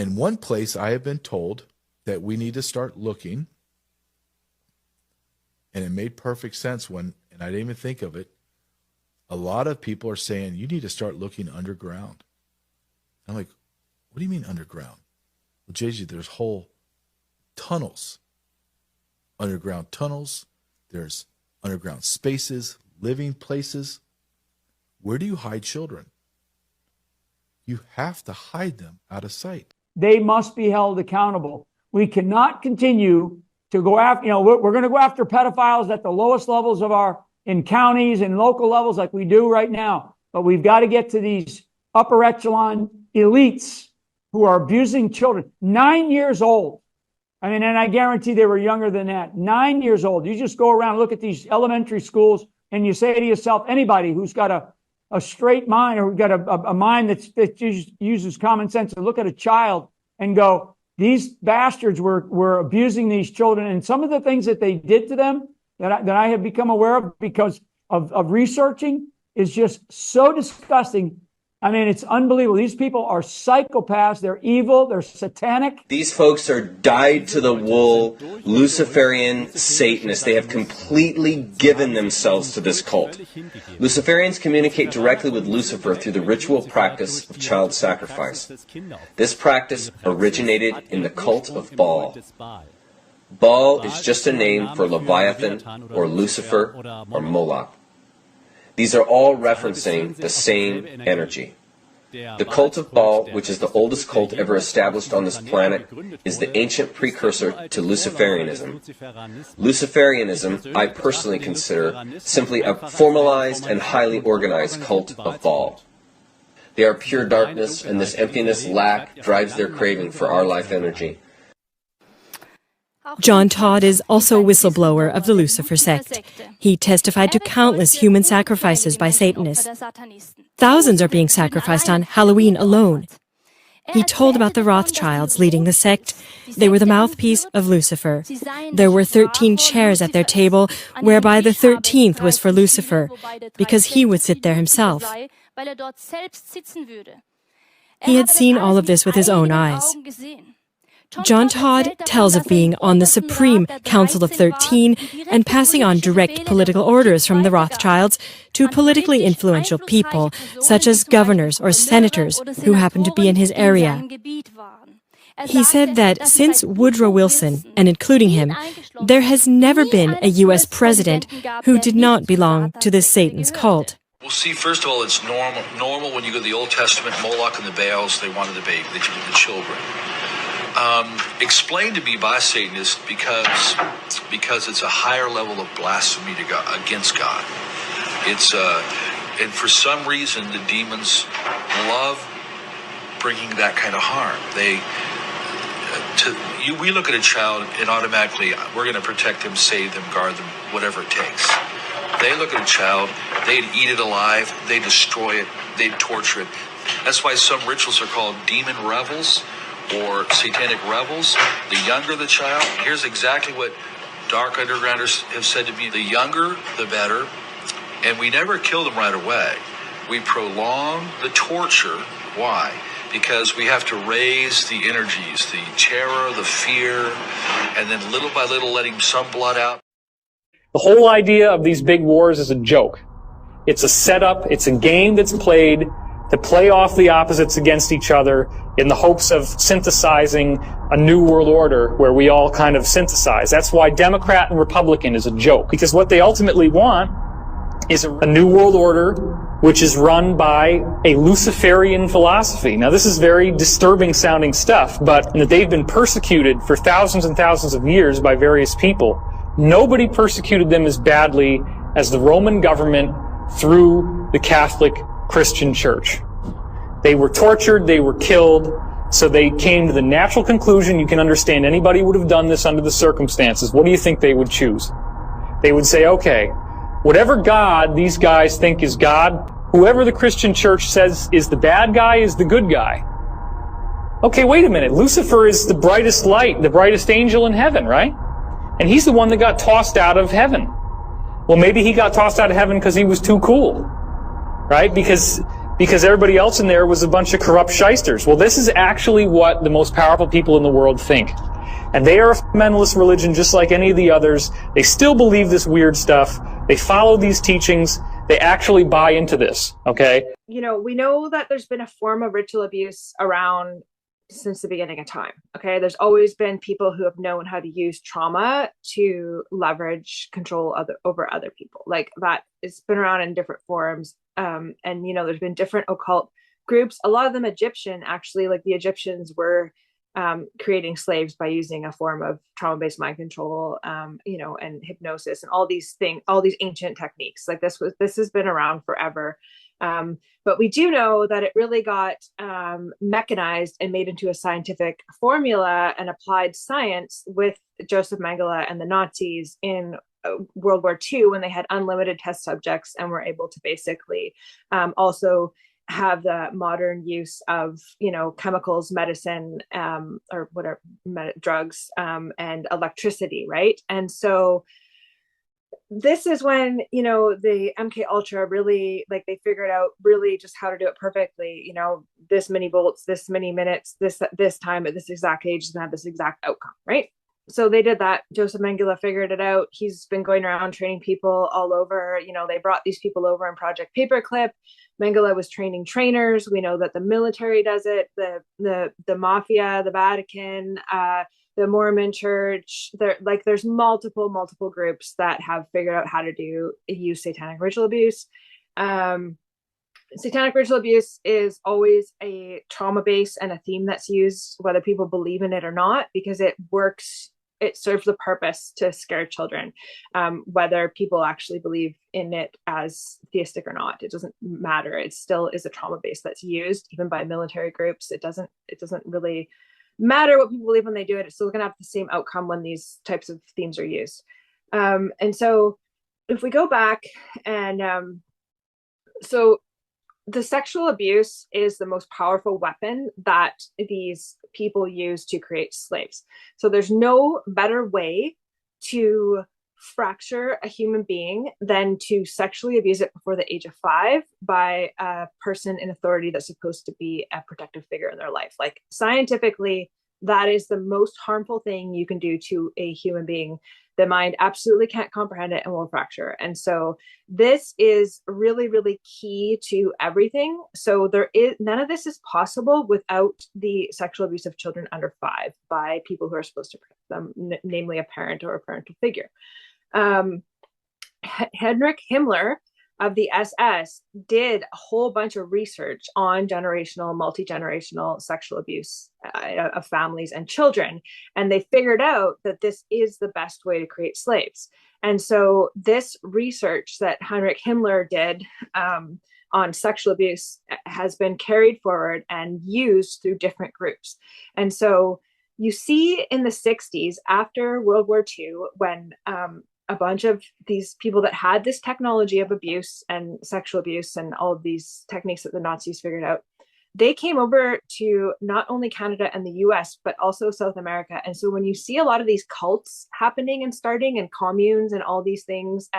And one place I have been told that we need to start looking, and it made perfect sense and I didn't even think of it, a lot of people are saying, you need to start looking underground. I'm like, what do you mean underground? Well, JG, there's whole tunnels, underground tunnels. There's underground spaces, living places. Where do you hide children? You have to hide them out of sight. They must be held accountable. We cannot continue to go after, we're going to go after pedophiles at the lowest levels in counties and local levels like we do right now. But we've got to get to these upper echelon elites who are abusing children. 9 years old. I mean, and I guarantee they were younger than that. 9 years old. You just go around, look at these elementary schools, and you say to yourself, anybody who's got a straight mind or got a mind that uses common sense, and look at a child and go, these bastards were abusing these children. And some of the things that they did to them that I have become aware of because of researching is just so disgusting. I mean, it's unbelievable. These people are psychopaths. They're evil. They're satanic. These folks are dyed-to-the-wool, Luciferian Satanists. They have completely given themselves to this cult. Luciferians communicate directly with Lucifer through the ritual practice of child sacrifice. This practice originated in the cult of Baal. Baal is just a name for Leviathan or Lucifer or Moloch. These are all referencing the same energy. The cult of Baal, which is the oldest cult ever established on this planet, is the ancient precursor to Luciferianism. Luciferianism, I personally consider, simply a formalized and highly organized cult of Baal. They are pure darkness, and this emptiness, lack, drives their craving for our life energy. John Todd is also a whistleblower of the Lucifer sect. He testified to countless human sacrifices by Satanists. Thousands are being sacrificed on Halloween alone. He told about the Rothschilds leading the sect. They were the mouthpiece of Lucifer. There were 13 chairs at their table, whereby the 13th was for Lucifer, because he would sit there himself. He had seen all of this with his own eyes. John Todd tells of being on the Supreme Council of 13 and passing on direct political orders from the Rothschilds to politically influential people, such as governors or senators who happened to be in his area. He said that since Woodrow Wilson, and including him, there has never been a U.S. president who did not belong to this Satan's cult. Well, see, first of all, it's normal when you go to the Old Testament, Moloch and the Baals, they wanted the baby, they took the children. Explained to me by Satanists because it's a higher level of blasphemy to God, against God. It's and for some reason the demons love bringing that kind of harm. We look at a child and automatically we're going to protect them, save them, guard them, whatever it takes. They look at a child, they'd eat it alive, they destroy it, they'd torture it. That's why some rituals are called demon revels or satanic revels. The younger the child, here's exactly what dark undergrounders have said to me: the younger, the better. And we never kill them right away. We prolong the torture. Why? Because we have to raise the energies, the terror, the fear, and then little by little letting some blood out. The whole idea of these big wars is a joke. It's a setup, it's a game that's played to play off the opposites against each other in the hopes of synthesizing a new world order where we all kind of synthesize. That's why Democrat and Republican is a joke, because what they ultimately want is a new world order which is run by a Luciferian philosophy. Now, this is very disturbing sounding stuff, but they've been persecuted for thousands and thousands of years by various people. Nobody persecuted them as badly as the Roman government through the Catholic Christian Church. They were tortured, they were killed, so they came to the natural conclusion, you can understand anybody would have done this under the circumstances. What do you think they would choose? They would say, okay, whatever God these guys think is God, whoever the Christian Church says is the bad guy is the good guy. Okay, wait a minute, Lucifer is the brightest light, the brightest angel in heaven, right? And he's the one that got tossed out of heaven. Well, maybe he got tossed out of heaven because he was too cool. Right? Because because everybody else in there was a bunch of corrupt shysters. Well, this is actually what the most powerful people in the world think. And they are a fundamentalist religion just like any of the others. They still believe this weird stuff. They follow these teachings. They actually buy into this, okay? You know, we know that there's been a form of ritual abuse around since the beginning of time, okay? There's always been people who have known how to use trauma to leverage control over other people. Like, that it's been around in different forms. And, you know, there's been different occult groups, a lot of them Egyptian, actually. Like, the Egyptians were creating slaves by using a form of trauma-based mind control, you know, and hypnosis and all these things, all these ancient techniques. Like, this has been around forever. But we do know that it really got mechanized and made into a scientific formula and applied science with Joseph Mengele and the Nazis in World War II, when they had unlimited test subjects and were able to basically also have the modern use of, you know, chemicals, medicine, or whatever, drugs, and electricity, right? And so this is when, you know, the MK Ultra really, like, they figured out really just how to do it perfectly. You know, this many volts, this many minutes, this time at this exact age is gonna have this exact outcome, right? So they did that. Joseph Mengele figured it out. He's been going around training people all over. You know, they brought these people over in Project Paperclip. Mengele was training trainers. We know that the military does it, the mafia, the Vatican, the Mormon Church. There's multiple groups that have figured out how to use satanic ritual abuse. Satanic ritual abuse is always a trauma base and a theme that's used, whether people believe in it or not, because it works. It serves the purpose to scare children, whether people actually believe in it as theistic or not. It doesn't matter. It still is a trauma base that's used even by military groups. It doesn't really matter what people believe when they do it. It's still going to have the same outcome when these types of themes are used. And so if we go back and so the sexual abuse is the most powerful weapon that these people use to create slaves. So there's no better way to fracture a human being than to sexually abuse it before the age of 5 by a person in authority that's supposed to be a protective figure in their life. Like, scientifically, that is the most harmful thing you can do to a human being. The mind absolutely can't comprehend it and will fracture. And so this is really, really key to everything. So none of this is possible without the sexual abuse of children under 5 by people who are supposed to protect them, namely a parent or a parental figure. Heinrich Himmler of the SS did a whole bunch of research on multi-generational sexual abuse of families and children. And they figured out that this is the best way to create slaves. And so this research that Heinrich Himmler did on sexual abuse has been carried forward and used through different groups. And so you see in the 60s, after World War II, when a bunch of these people that had this technology of abuse and sexual abuse and all of these techniques that the Nazis figured out, they came over to not only Canada and the US, but also South America. And so when you see a lot of these cults happening and starting and communes and all these things,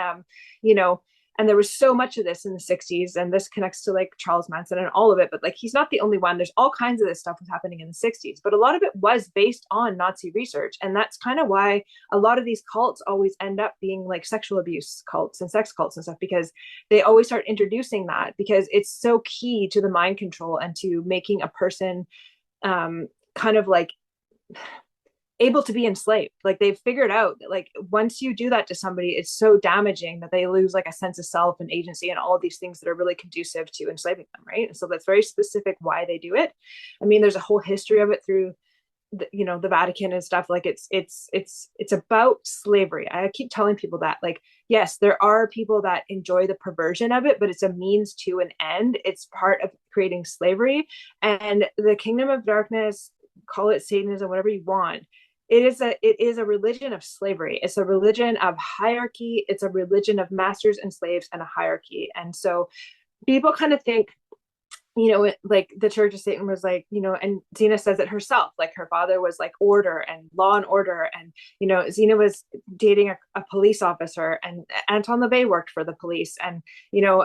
you know, and there was so much of this in the 60s, and this connects to like Charles Manson and all of it, but like, he's not the only one. There's all kinds of this stuff was happening in the 60s, but a lot of it was based on Nazi research. And that's kind of why a lot of these cults always end up being like sexual abuse cults and sex cults and stuff, because they always start introducing that, because it's so key to the mind control and to making a person kind of like able to be enslaved. Like, they've figured out that like, once you do that to somebody, it's so damaging that they lose like a sense of self and agency and all of these things that are really conducive to enslaving them, right? And so that's very specific why they do it. I mean, there's a whole history of it through the Vatican and stuff. Like, it's about slavery. I keep telling people that, like, yes, there are people that enjoy the perversion of it, but it's a means to an end. It's part of creating slavery. And the kingdom of darkness, call it Satanism, whatever you want, it is a religion of slavery. It's a religion of hierarchy. It's a religion of masters and slaves and a hierarchy. And so people kind of think like the Church of Satan was like, and Xena says it herself, like her father was like order and law and order. And, Xena was dating a police officer, and Anton LaVey worked for the police. And,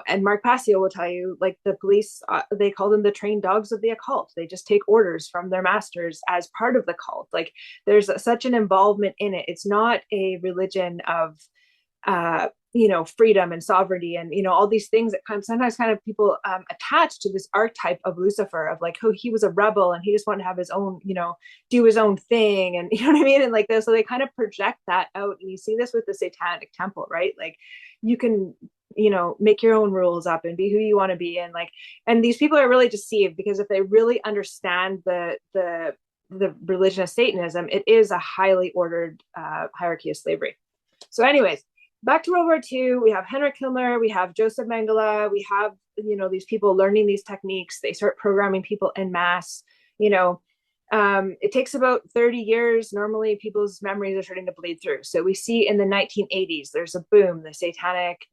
and Mark Passio will tell you, like, the police, they call them the trained dogs of the occult. They just take orders from their masters as part of the cult. Like, there's such an involvement in it. It's not a religion of, freedom and sovereignty and, all these things that sometimes people attach to this archetype of Lucifer, of like, oh, he was a rebel and he just wanted to have his own, do his own thing. And you know what I mean? And like this, so they kind of project that out. And you see this with the Satanic Temple, right? Like, you can, make your own rules up and be who you want to be. And like, and these people are really deceived, because if they really understand the religion of Satanism, it is a highly ordered hierarchy of slavery. So anyways, back to World War II, we have Henrik Himmler, we have Joseph Mengele, we have, these people learning these techniques. They start programming people en masse. It takes about 30 years. Normally, people's memories are starting to bleed through. So we see in the 1980s, there's a boom. The satanic,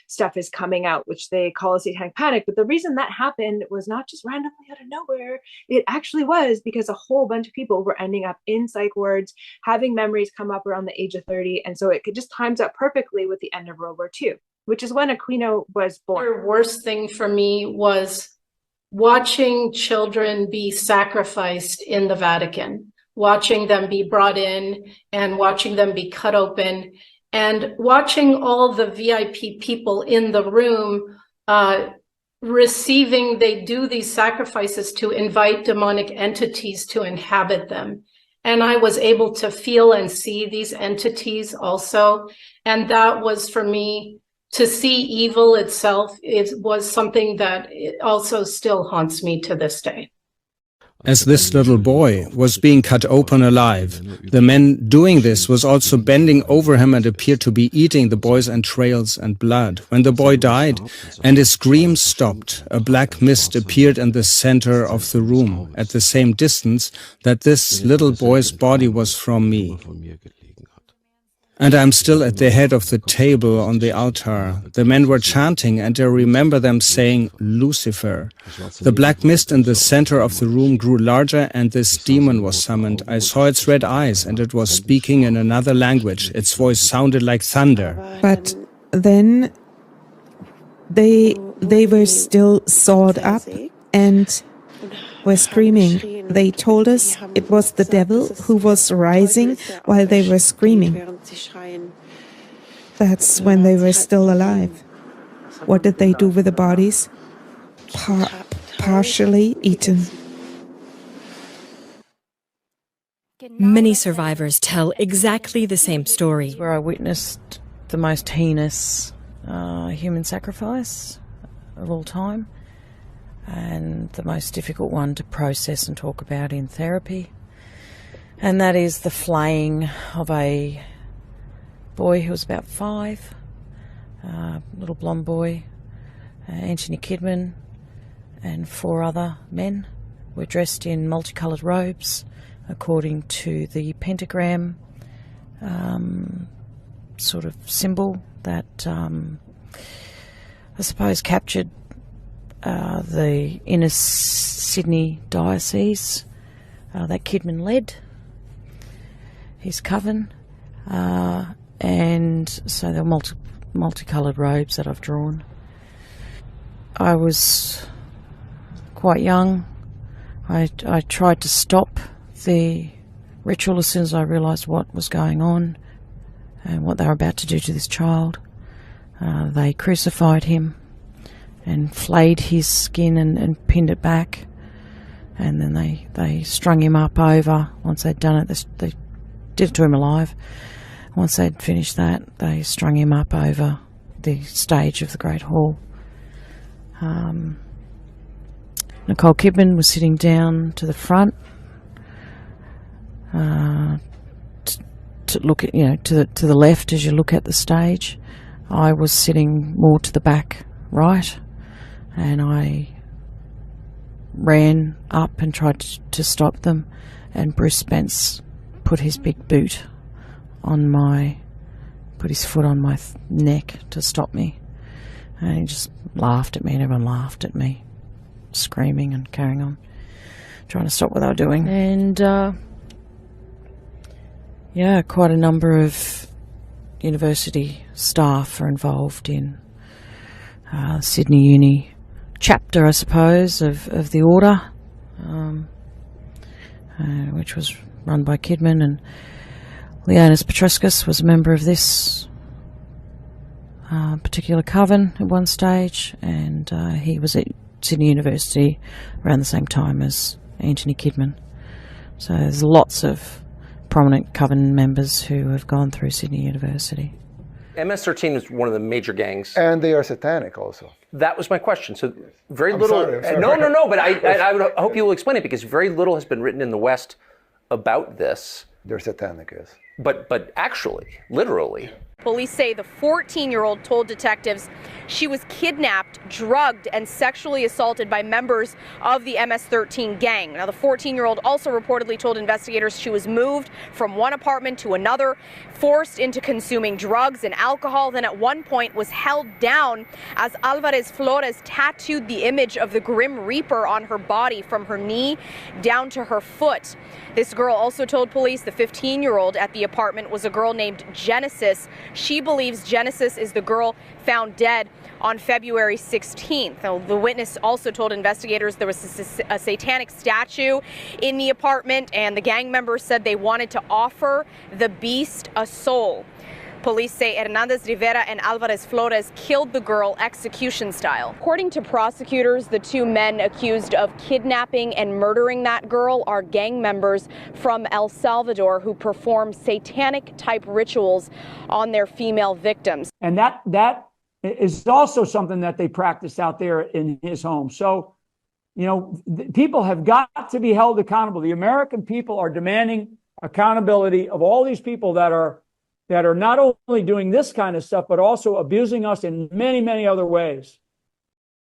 stuff is coming out, which they call a satanic panic. But the reason that happened was not just randomly out of nowhere. It actually was because a whole bunch of people were ending up in psych wards, having memories come up around the age of 30. And so it just times up perfectly with the end of World War II, which is when Aquino was born. The worst thing for me was watching children be sacrificed in the Vatican, watching them be brought in and watching them be cut open, and watching all the VIP people in the room they do these sacrifices to invite demonic entities to inhabit them. And I was able to feel and see these entities also. And that was, for me, to see evil itself, was something that also still haunts me to this day. As this little boy was being cut open alive, the man doing this was also bending over him and appeared to be eating the boy's entrails and blood. When the boy died and his screams stopped, a black mist appeared in the center of the room, at the same distance that this little boy's body was from me. And I'm still at the head of the table on the altar. The men were chanting, and I remember them saying, Lucifer. The black mist in the center of the room grew larger, and this demon was summoned. I saw its red eyes, and it was speaking in another language. Its voice sounded like thunder. But then they were still sawed up and were screaming. They told us it was the devil who was rising while they were screaming. That's when they were still alive. What did they do with the bodies? Partially eaten. Many survivors tell exactly the same story. Where I witnessed the most heinous human sacrifice of all time, and the most difficult one to process and talk about in therapy. And that is the flaying of a boy who was about 5, little blonde boy. Anthony Kidman and 4 other men were dressed in multicoloured robes according to the pentagram sort of symbol that I suppose captured the inner Sydney diocese that Kidman led, his coven, and so there were multicoloured robes that I've drawn. I was quite young. I tried to stop the ritual as soon as I realised what was going on and what they were about to do to this child. They crucified him and flayed his skin and pinned it back, and then they strung him up over. Once they'd done it, they did it to him alive. Once they'd finished that, they strung him up over the stage of the Great Hall. Nicole Kidman was sitting down to the front to look at, to the left as you look at the stage. I was sitting more to the back right, and I ran up and tried to stop them, and Bruce Spence put his big boot on put his foot on my neck to stop me, and he just laughed at me, and everyone laughed at me. screaming and carrying on, trying to stop what they were doing. And yeah, quite a number of university staff are involved in Sydney Uni chapter, I suppose, of the order, which was run by Kidman, and Leonis Petrescus was a member of this particular coven at one stage, and he was at Sydney University around the same time as Anthony Kidman. So there's lots of prominent coven members who have gone through Sydney University. MS-13 is one of the major gangs. And they are satanic also. That was my question. So very I'm little... sorry. No, but I would hope you will explain it, because very little has been written in the West about this. They're satanic, yes. But actually, literally... Police say the 14-year-old told detectives she was kidnapped, drugged, and sexually assaulted by members of the MS-13 gang. Now, the 14-year-old also reportedly told investigators she was moved from one apartment to another, forced into consuming drugs and alcohol, then at one point was held down as Alvarez Flores tattooed the image of the Grim Reaper on her body from her knee down to her foot. This girl also told police the 15-year-old at the apartment was a girl named Genesis. She believes Genesis is the girl found dead on February 16th. Now, the witness also told investigators there was a satanic statue in the apartment, and the gang members said they wanted to offer the beast a soul. Police say Hernandez Rivera and Alvarez Flores killed the girl execution style. According to prosecutors, the two men accused of kidnapping and murdering that girl are gang members from El Salvador who perform satanic type rituals on their female victims. And that is also something that they practice out there in his home. So, you know, people have got to be held accountable. The American people are demanding accountability of all these people that are not only doing this kind of stuff, but also abusing us in many, many other ways.